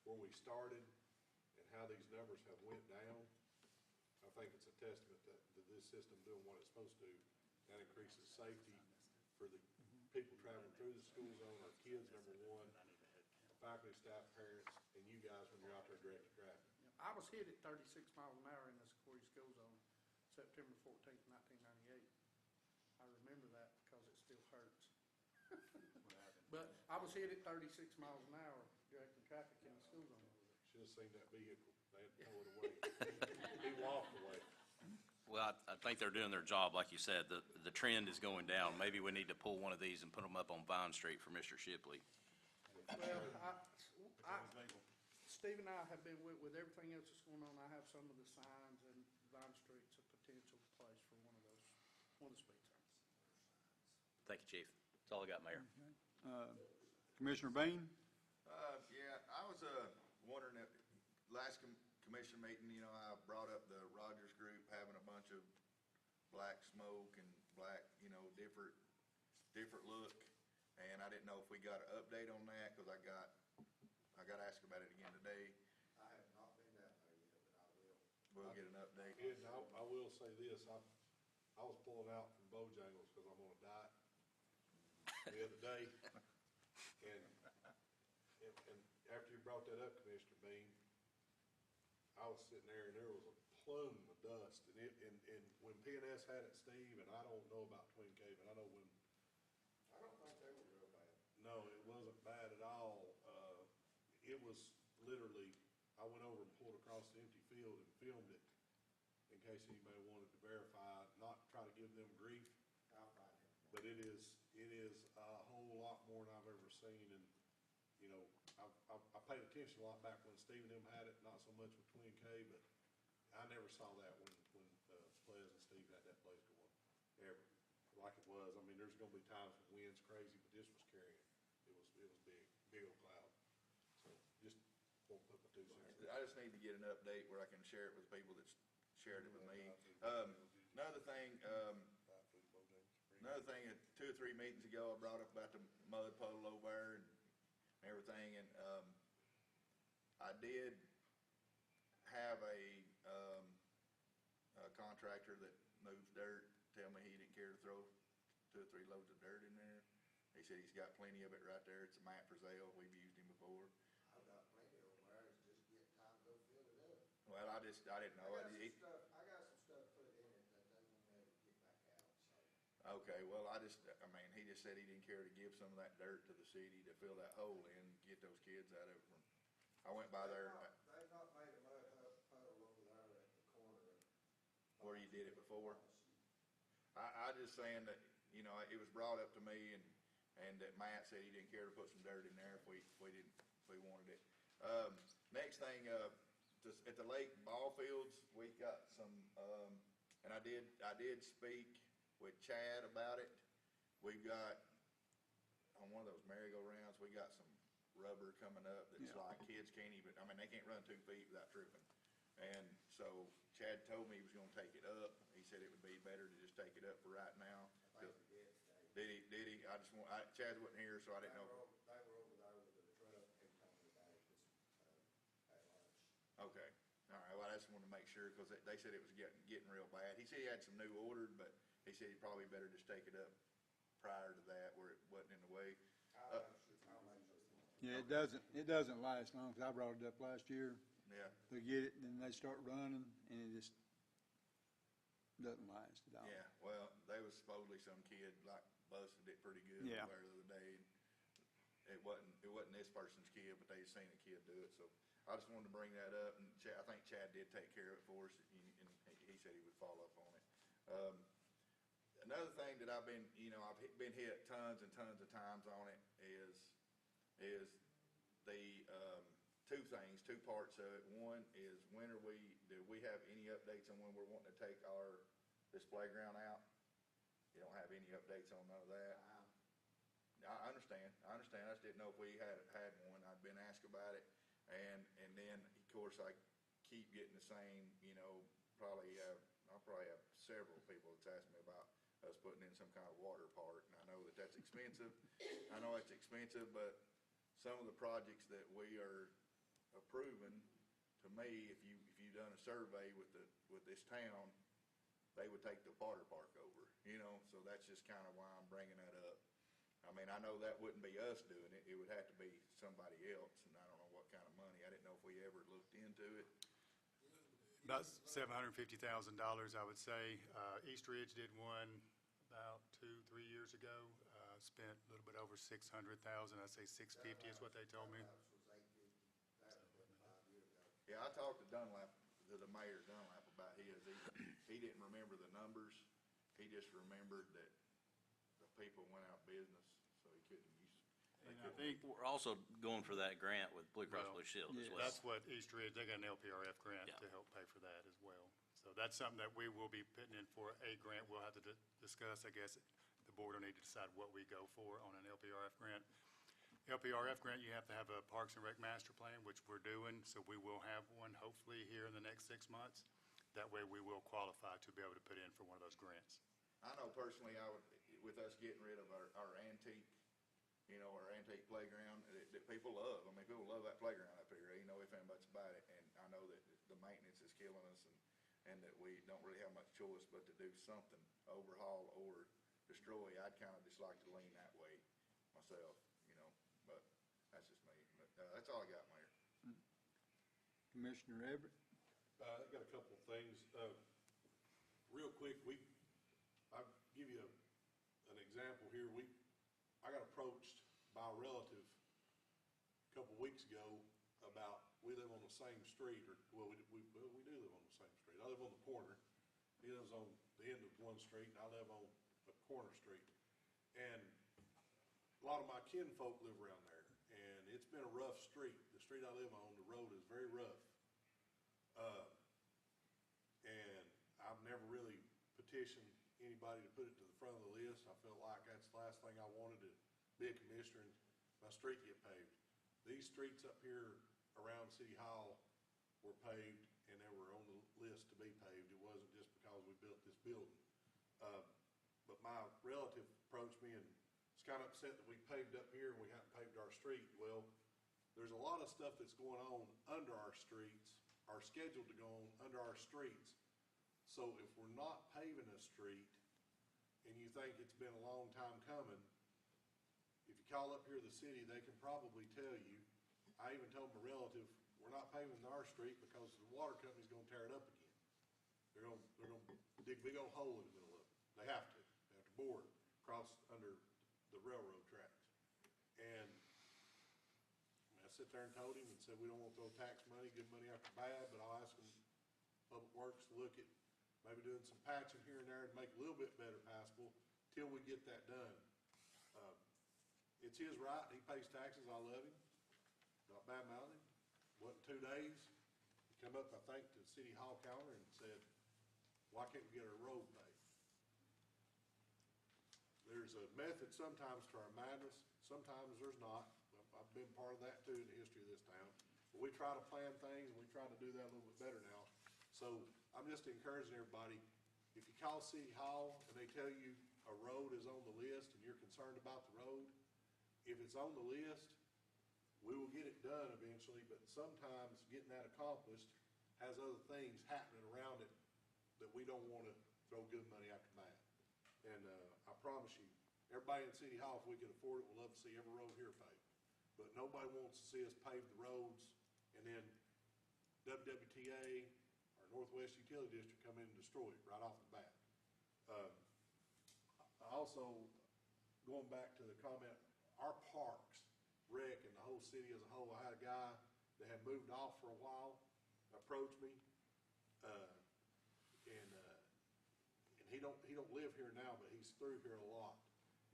Speaker 7: where we started and how these numbers have went down, I think it's a testament to this system doing what it's supposed to. That increases safety for the people traveling through the school zone, our kids, number one, faculty, staff, parents, and you guys when you're out there directing traffic.
Speaker 6: I was hit at 36 miles an hour in the Sequoia School Zone, September 14th, 1998. I remember that because it still hurts. But I was hit at 36 miles an hour directing traffic in the school zone.
Speaker 7: Should have seen that vehicle. They had to tow it away. He walked away.
Speaker 3: Well, I think they're doing their job, like you said. The trend is going down. Maybe we need to pull one of these and put them up on Vine Street for Mr. Shipley.
Speaker 6: Well, Steve and I have been with everything else that's going on. I have some of the signs, and Vine Street's a potential place for one of the speed signs.
Speaker 3: Thank you, Chief. That's all I got, Mayor.
Speaker 1: Commissioner Bean?
Speaker 4: Yeah, I was, wondering if, last commission meeting, I brought up the Rogers Group having a bunch of black smoke and black, different look. And I didn't know if we got an update on that, cause I got asked about it again today.
Speaker 10: I have not been down there yet, but I will.
Speaker 4: We'll get an update.
Speaker 7: And I will say this, I was pulling out from Bojangles because I'm on a diet the other day. And after you brought that up, Commissioner Bean, I was sitting there and there was a plume of dust. And when PNS had it, Steve, and I don't know about Twin Cave, but I know when.
Speaker 10: I don't think they were real bad.
Speaker 7: No, it wasn't bad at all. It was literally, I went over and pulled across the empty field and filmed it in case anybody wanted to verify, not try to give them grief.
Speaker 10: I'll find him.
Speaker 7: But it is a whole lot more than I've ever seen, and, I paid attention a lot back when Steve and them had it, not so much with Twin K, but I never saw that when Ples and Steve had that place going, ever, like it was. I mean, there's gonna be times when wind's crazy, but this was carrying it. It was big old cloud. So, just won't put my 2 cents.
Speaker 4: I just need to get an update where I can share it with people that shared it with me. Another thing, 2 or 3 meetings ago, I brought up about the mud puddle over there and everything, and, I did have a contractor that moves dirt tell me he didn't care to throw 2 or 3 loads of dirt in there. He said he's got plenty of it right there. It's a Matt Frazell. We've used him before.
Speaker 10: I've got plenty over there, it's just get time to go fill it up.
Speaker 4: Well, I didn't know.
Speaker 10: I got some stuff put in it that they won't be able to get back out, so.
Speaker 4: Okay, well, he just said he didn't care to give some of that dirt to the city to fill that hole in, get those kids out of it. I went by there.
Speaker 10: They've not made a mud puddle over there at the corner of.
Speaker 4: Where you did it before? I just saying that, it was brought up to me and that Matt said he didn't care to put some dirt in there if we wanted it. Next thing, just at the lake ball fields, we got some, and I did speak with Chad about it. We've got, on one of those merry-go-rounds, we got some rubber coming up that's like kids can't even, they can't run 2 feet without tripping. And so Chad told me he was gonna take it up. He said it would be better to just take it up for right now.
Speaker 10: I think he did today.
Speaker 4: Did he? Chad wasn't here, so I didn't know.
Speaker 10: They were over there with the truck and told me about it at lunch.
Speaker 4: Okay, all right, well, I just wanted to make sure, because they said it was getting real bad. He said he had some new ordered, but he said he'd probably better just take it up prior to that, where it wasn't in the way.
Speaker 10: I'll make sure.
Speaker 1: Yeah, it doesn't last long, 'cause I brought it up last year.
Speaker 4: Yeah,
Speaker 1: They get it, and then they start running, and it just doesn't last at all.
Speaker 4: yeah, well, there was supposedly some kid, busted it pretty good
Speaker 1: Yeah.
Speaker 4: over there the other day. It wasn't this person's kid, but they seen a kid do it, so I just wanted to bring that up, and I think Chad did take care of it for us, and he said he would follow up on it. Another thing that I've been hit tons and tons of times on it is the, two things, two parts of it. One is do we have any updates on when we're wanting to take this playground out? You don't have any updates on none of that? I understand, I just didn't know if we had one. I'd been asked about it. And then, of course, I keep getting the same, I'll probably have several people that's asked me about us putting in some kind of water park. And I know that that's expensive. But some of the projects that we are approving, to me, if you've done a survey with this town, they would take the water park over, so that's just kind of why I'm bringing that up. I mean, I know that wouldn't be us doing it, it would have to be somebody else, and I don't know what kind of money, I didn't know if we ever looked into it.
Speaker 5: About $750,000, I would say. East Ridge did one about 2-3 years ago, spent a little bit over $600,000. I'd say $650 is what they told me.
Speaker 4: Yeah, I talked to Dunlap, to the mayor Dunlap about his, he didn't remember the numbers, he just remembered that the people went out of business, so he couldn't use.
Speaker 5: And I think
Speaker 3: We're also going for that grant with Blue Cross Blue Shield as well.
Speaker 5: that's what East Ridge, they got an LPRF grant
Speaker 3: Yeah.
Speaker 5: to help pay for that as well. So that's something that we will be putting in for a grant. We'll have to discuss, I guess, the board will need to decide what we go for on an LPRF grant. LPRF grant, you have to have a Parks and Rec master plan, which we're doing, so we will have one hopefully here in the next 6 months. That way we will qualify to be able to put in for one of those grants.
Speaker 4: I know personally, with us getting rid of our antique, our antique playground, that people love. I mean, people love that playground up here, ain't no ifs, ands, buts about it. And I know that the maintenance is killing us and that we don't really have much choice but to do something, overhaul or destroy. I'd kind of just like to lean that way myself, but that's just me. But that's all I got, Mayor.
Speaker 1: Commissioner Everett?
Speaker 7: I got a couple of things. Real quick, I'll give you an example here. I got approached by a relative a couple of weeks ago about, we live on the same street, we do live on the same street. I live on the corner. He lives on the end of one street, and I live on a corner street. And a lot of my kinfolk live around there, and it's been a rough street. The street I live on, the road is very rough. And I've never really petitioned anybody to put it to the front of the list. I felt like that's the last thing I wanted, to be a commissioner and my street get paved. These streets up here around City Hall were paved, and they were on the list to be paved. It wasn't just because we built this building. But my relative approached me and was kind of upset that we paved up here and we haven't paved our street. Well, there's a lot of stuff that's going on under our streets, are scheduled to go on under our streets. So if we're not paving a street and you think it's been a long time coming, if you call up here to the city, they can probably tell you. I even told my relative, we're not paving our street because the water company's gonna tear it up again. They're gonna dig a big old hole in the middle of it. They have to bore across under the railroad tracks. And I sit there and told him and said, we don't want to throw tax money, good money after bad, but I'll ask them, Public Works, to look at maybe doing some patching here and there to make it a little bit better passable till we get that done. It's his right, he pays taxes, I love him, not bad mouthing him. Wasn't 2 days, he come up, I think, to the City Hall counter and said, why can't we get our road paved? There's a method sometimes to our madness, sometimes there's not. I've been part of that too in the history of this town. But we try to plan things, and we try to do that a little bit better now. So I'm just encouraging everybody, if you call City Hall and they tell you a road is on the list and you're concerned about the road, if it's on the list, we will get it done eventually, but sometimes getting that accomplished has other things happening around it that we don't want to throw good money after bad. And I promise you, everybody in City Hall, if we can afford it, would love to see every road here paved. But nobody wants to see us pave the roads and then WWTA, our Northwest Utility District, come in and destroy it right off the bat. Also, going back to the comment, our parks, rec, and the whole city as a whole, I had a guy that had moved off for a while approach me, and he don't live here now, but he's through here a lot,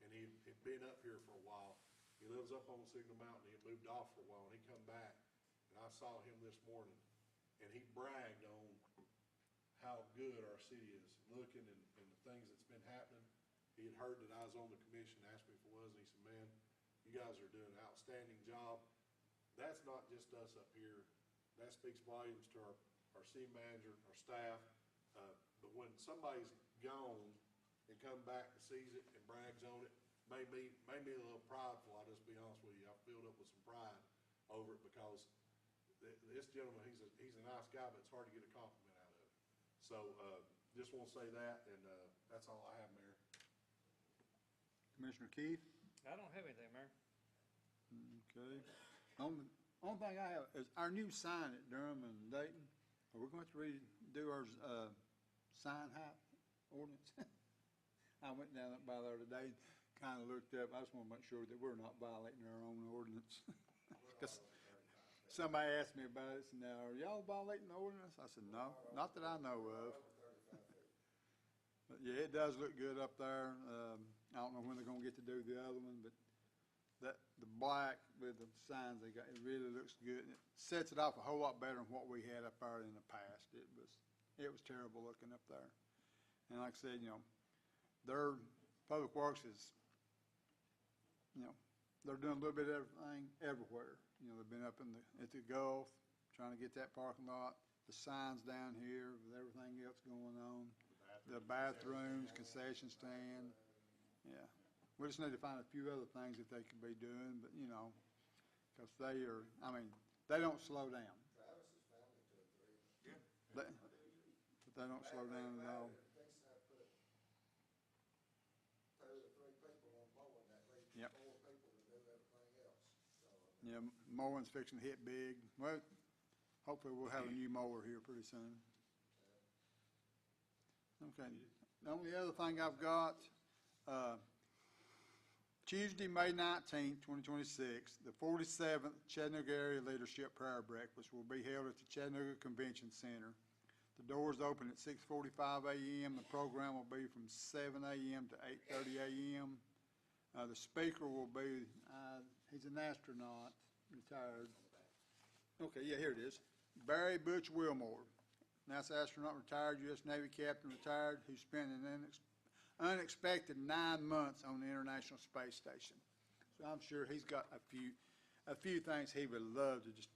Speaker 7: and he'd been up here for a while. He lives up on Signal Mountain. He had moved off for a while, and he come back, and I saw him this morning, and he bragged on how good our city is looking and the things that's been happening. He had heard that I was on the commission, asked me if I was, and he said, man, you guys are doing an outstanding job. That's not just us up here. That speaks volumes to our city manager, our staff. But when somebody's gone and come back and sees it and brags on it, made me a little prideful, I'll just be honest with you. I filled up with some pride over it because this gentleman, he's a nice guy, but it's hard to get a compliment out of him. So, just want to say that, and, that's all I have, Mayor.
Speaker 1: Commissioner Keith?
Speaker 11: I don't have anything, Mayor.
Speaker 1: Okay. Only thing I have is our new sign at Durham and Dayton. Are we going to redo our sign height ordinance? I went down by there today, kind of looked up. I just want to make sure that we're not violating our own ordinance. Because somebody asked me about it, and now, are y'all violating the ordinance? I said, no, not that I know of. But yeah, it does look good up there. I don't know when they're going to get to do the other one, but the black with the signs they got, it really looks good. And it sets it off a whole lot better than what we had up there in the past. It was terrible looking up there. And like I said, their public works is, they're doing a little bit of everything everywhere. They've been up at the Gulf, trying to get that parking lot, the signs down here with everything else going on, the bathrooms, concession stand. Yeah. We just need to find a few other things that they could be doing, but, because they don't slow down.
Speaker 7: Travis is family to a degree.
Speaker 4: Yeah.
Speaker 1: But they don't slow down at all.
Speaker 7: Thinks I put 2 or 3 people on mowing that leaves
Speaker 1: Yep.
Speaker 7: 4 people to do everything else. So,
Speaker 1: Yeah, mowing's fixing to hit big. Well, hopefully we'll have a new mower here pretty soon. Okay. The only other thing I've got, Tuesday, May 19th, 2026, the 47th Chattanooga Area Leadership Prayer Breakfast will be held at the Chattanooga Convention Center. The doors open at 6:45 a.m. The program will be from 7 a.m. to 8:30 a.m. The speaker will be, he's an astronaut, retired. Okay, yeah, here it is. Barry Butch Wilmore, NASA astronaut, retired, U.S. Navy captain, retired, who spent an unexpected 9 months on the International Space Station. So I'm sure he's got a few things he would love to just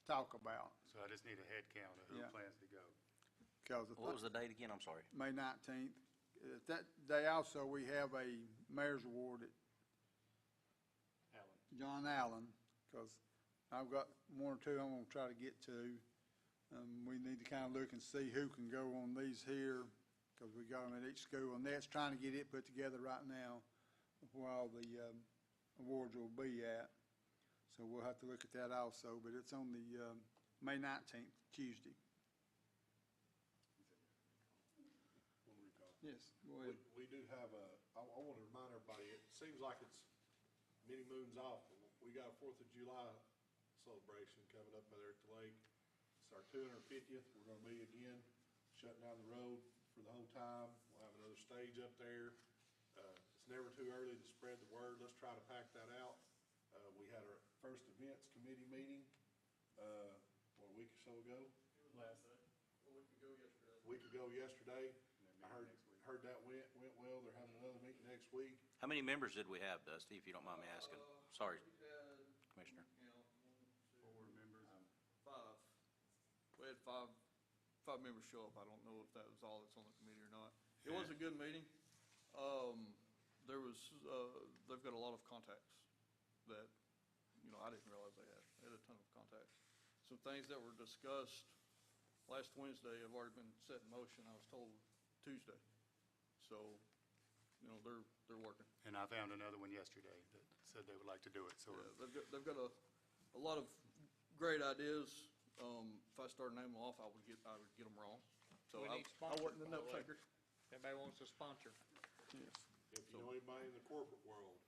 Speaker 1: talk about.
Speaker 5: So I just need a head count of who
Speaker 1: Yeah.
Speaker 5: plans to go.
Speaker 3: What was the date again? I'm sorry.
Speaker 1: May 19th. That day also, we have a mayor's award at John Allen, because I've got 1 or 2 I'm going to try to get to. We need to kind of look and see who can go on these here, because we got them at each school, and that's trying to get it put together right now while the awards will be at. So we'll have to look at that also, but it's on the May 19th, Tuesday.
Speaker 7: one recall.
Speaker 1: Yes, go ahead.
Speaker 7: We do have I want to remind everybody, it seems like it's many moons off, but we got a 4th of July celebration coming up there at the lake. It's our 250th. We're going to be again shutting down the road for the whole time. We'll have another stage up there. It's never too early to spread the word. Let's try to pack that out. We had our first events committee meeting, a week or so ago?
Speaker 9: A week ago yesterday.
Speaker 7: A week ago yesterday. I heard that went well. They're having another meeting next week.
Speaker 3: How many members did we have, Dusty, if you don't mind me asking? Sorry,
Speaker 9: We had,
Speaker 3: Commissioner.
Speaker 5: 4 members.
Speaker 9: 5. We had five members show up. I don't know if that was all that's on the committee or not. It was a good meeting. They've got a lot of contacts that, I didn't realize they had. They had a ton of contacts. Some things that were discussed last Wednesday have already been set in motion, I was told Tuesday. So, they're working.
Speaker 5: And I found another one yesterday that said they would like to do it, so.
Speaker 9: Yeah, they've got a lot of great ideas. If I started naming them off, I would get them wrong. So
Speaker 11: We
Speaker 9: I
Speaker 11: need sponsors,
Speaker 9: wasn't the
Speaker 11: by
Speaker 9: note
Speaker 11: the way.
Speaker 9: taker.
Speaker 11: Everybody wants to sponsor,
Speaker 7: If you know anybody in the corporate world,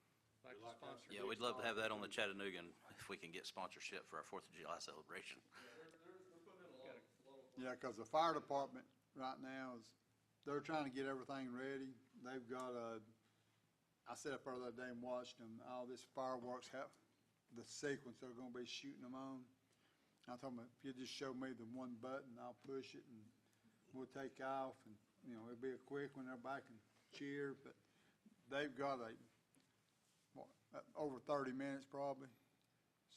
Speaker 11: like
Speaker 7: we'd
Speaker 11: to
Speaker 7: like to have
Speaker 11: sponsor.
Speaker 7: some
Speaker 3: Yeah, we'd love to have that on the Chattanoogan, if we can get sponsorship for our 4th of July celebration.
Speaker 9: They're putting in a lot of.
Speaker 1: Yeah, because the fire department right now they're trying to get everything ready. They've got I sat up there the other day and watched them, all this fireworks, the sequence they're going to be shooting them on. I told him, if you just show me the one button, I'll push it and we'll take off and, you know, it'll be a quick one, everybody can cheer, but they've got over 30 minutes probably,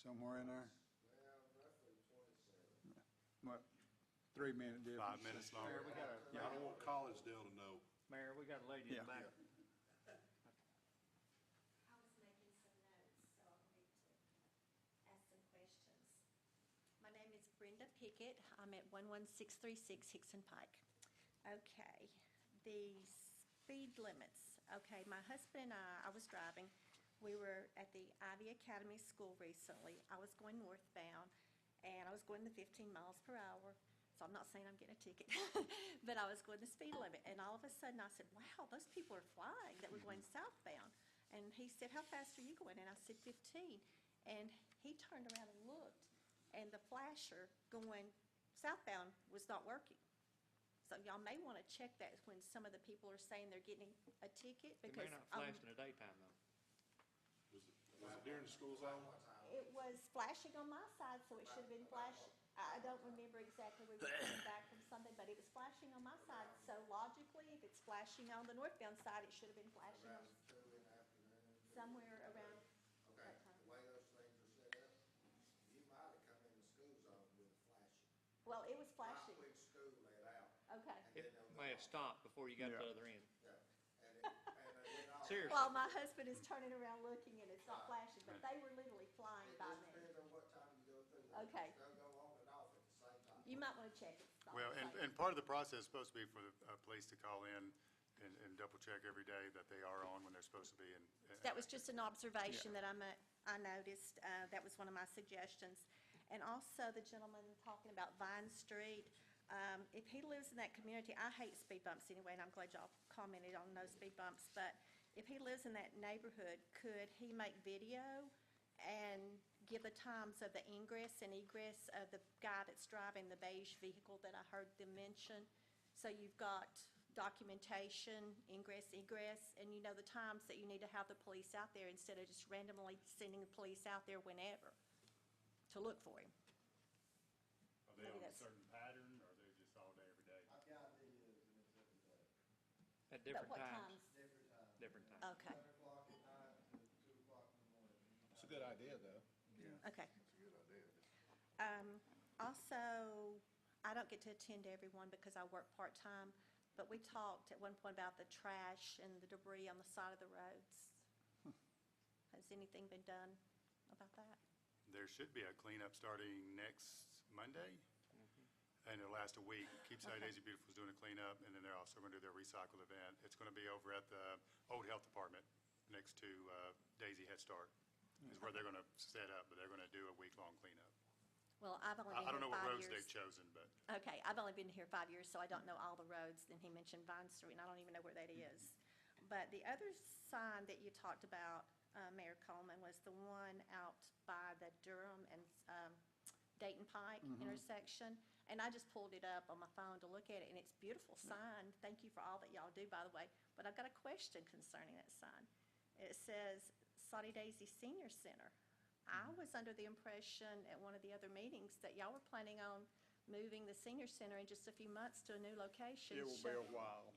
Speaker 1: somewhere in there. What, 3 minute difference.
Speaker 5: 5 minutes longer.
Speaker 7: I don't want Collinsdale to know.
Speaker 14: Mayor, we got a lady in the back.
Speaker 12: I was making some notes, so I'll need to ask some questions. My name is Brenda Pickett. I'm at 11636 Hickson Pike. Okay, the speed limits. Okay, my husband and I was driving. We were at the Ivy Academy School recently. I was going northbound, and I was going the 15 miles per hour. So I'm not saying I'm getting a ticket, but I was going the speed limit. And all of a sudden, I said, wow, those people are flying that were going southbound. And he said, how fast are you going? And I said, 15. And he turned around and looked, and the flasher going southbound was not working. So y'all may want to check that when some of the people are saying they're getting a ticket.
Speaker 14: It
Speaker 12: Because
Speaker 14: may not flash in the daytime, though.
Speaker 7: Was it during the school zone?
Speaker 12: it was flashing on my side, so it should have been flashing. I don't remember exactly, we were coming back from something, but it was flashing on my side. So logically, if it's flashing on the northbound side, it should have been flashing on somewhere around that time.
Speaker 15: The way those things are set up, you might have come in the school zone with flashing.
Speaker 12: Well, it was flashing.
Speaker 15: Right when school let out.
Speaker 12: Okay.
Speaker 14: It may have stopped before you got to the other end.
Speaker 15: Yeah. And it went off.
Speaker 14: Seriously.
Speaker 12: Well, my husband is turning around looking and it's not flashing, but they were literally flying
Speaker 15: It
Speaker 12: by
Speaker 15: just
Speaker 12: me.
Speaker 15: depends on what time you go through there.
Speaker 12: Okay.
Speaker 15: They'll go on and off at the same time.
Speaker 12: You might want to check it. It's not
Speaker 5: Well,
Speaker 12: the same.
Speaker 5: and part of the process is supposed to be for the police to call in and double check every day that they are on when they're supposed to be.
Speaker 12: That was just an observation that I noticed. That was one of my suggestions. And also the gentleman talking about Vine Street. If he lives in that community, I hate speed bumps anyway, and I'm glad y'all commented on no speed bumps. But if he lives in that neighborhood, could he make video and give the times of the ingress and egress of the guy that's driving the beige vehicle that I heard them mention? So you've got documentation, ingress, egress, and you know the times that you need to have the police out there instead of just randomly sending the police out there whenever to look for him.
Speaker 5: Are they
Speaker 12: Maybe
Speaker 5: on a
Speaker 12: that's-
Speaker 5: certain pattern, or are they just all day, every day?
Speaker 15: I've got videos and it's every day.
Speaker 14: At
Speaker 12: But
Speaker 14: different
Speaker 12: what
Speaker 14: times.
Speaker 12: times?
Speaker 15: Different times.
Speaker 14: Different times.
Speaker 12: Okay,
Speaker 15: 7 o'clock at night to 2 o'clock in the morning.
Speaker 7: It's a good idea, though.
Speaker 12: okay.
Speaker 4: That's a good idea.
Speaker 12: Also, I don't get to attend to everyone because I work part-time, but we talked at one point about the trash and the debris on the side of the roads. Has anything been done about that?
Speaker 5: There should be a cleanup starting next Monday, and it'll last a week. Keepside
Speaker 12: Okay.
Speaker 5: Daisy Beautiful is doing a cleanup, and then they're also going to do their recycle event. It's going to be over at the Old Health Department next to Daisy Head Start, is where they're going to set up, but they're going to do a week-long cleanup.
Speaker 12: Well, I've only
Speaker 5: I
Speaker 12: been
Speaker 5: don't know
Speaker 12: here
Speaker 5: what
Speaker 12: 5
Speaker 5: roads
Speaker 12: years.
Speaker 5: they've chosen, but
Speaker 12: Okay, I've only been here 5 years, so I don't know all the roads. Then he mentioned Vine Street, and I don't even know where that is. But the other sign that you talked about, Mayor Coleman, was the one out by the Durham and Dayton Pike intersection. And I just pulled it up on my phone to look at it, and it's a beautiful sign. Thank you for all that y'all do, by the way. But I've got a question concerning that sign. It says Soddy Daisy Senior Center. I was under the impression at one of the other meetings that y'all were planning on moving the senior center in just a few months to a new location.
Speaker 1: It will be a while.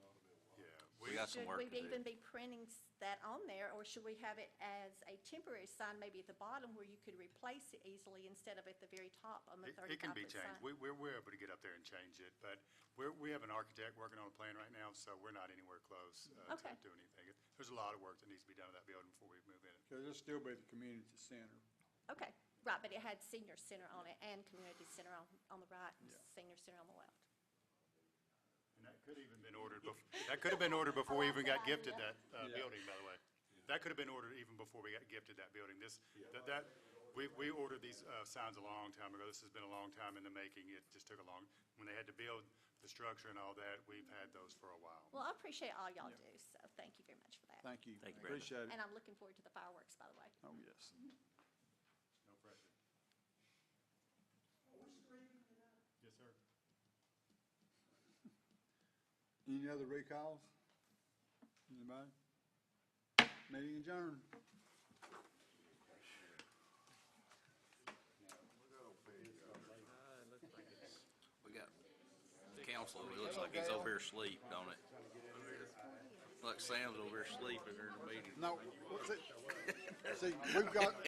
Speaker 5: yeah.
Speaker 3: We got some
Speaker 12: Should
Speaker 3: work
Speaker 12: we
Speaker 3: to do.
Speaker 12: even be printing that on there, or should we have it as a temporary sign, maybe at the bottom where you could replace it easily instead of at the very top on the
Speaker 5: It can
Speaker 12: 35-foot
Speaker 5: be
Speaker 12: sign?
Speaker 5: changed. We're able to get up there and change it, but we have an architect working on a plan right now, so we're not anywhere close
Speaker 12: Okay.
Speaker 5: to do anything. There's a lot of work that needs to be done to that building before we move in it.
Speaker 1: Because it'll still be the community center.
Speaker 12: Okay, right, but it had senior center on it and community center on the right and senior center on the left.
Speaker 5: And that could even been ordered, that could have been ordered before we even got
Speaker 12: that
Speaker 5: gifted
Speaker 12: idea.
Speaker 5: that building, by the way. That could have been ordered even before we got gifted that building. We ordered these signs a long time ago. This has been a long time in the making. It just took a long, when they had to build the structure and all that, we've had those for a while.
Speaker 12: Well, I appreciate all y'all do, so thank you very much for that.
Speaker 1: Thank you.
Speaker 3: Thank you, Brenda.
Speaker 1: Appreciate it.
Speaker 12: And I'm looking forward to the fireworks, by the way.
Speaker 1: Oh, yes.
Speaker 5: No pressure. Yes, sir.
Speaker 1: Any other recalls? Anybody? Meeting adjourned.
Speaker 3: council. It looks like he's over here asleep, don't it? Look, Sam's over here sleeping during the meeting.
Speaker 1: No, what's it? See, we've got,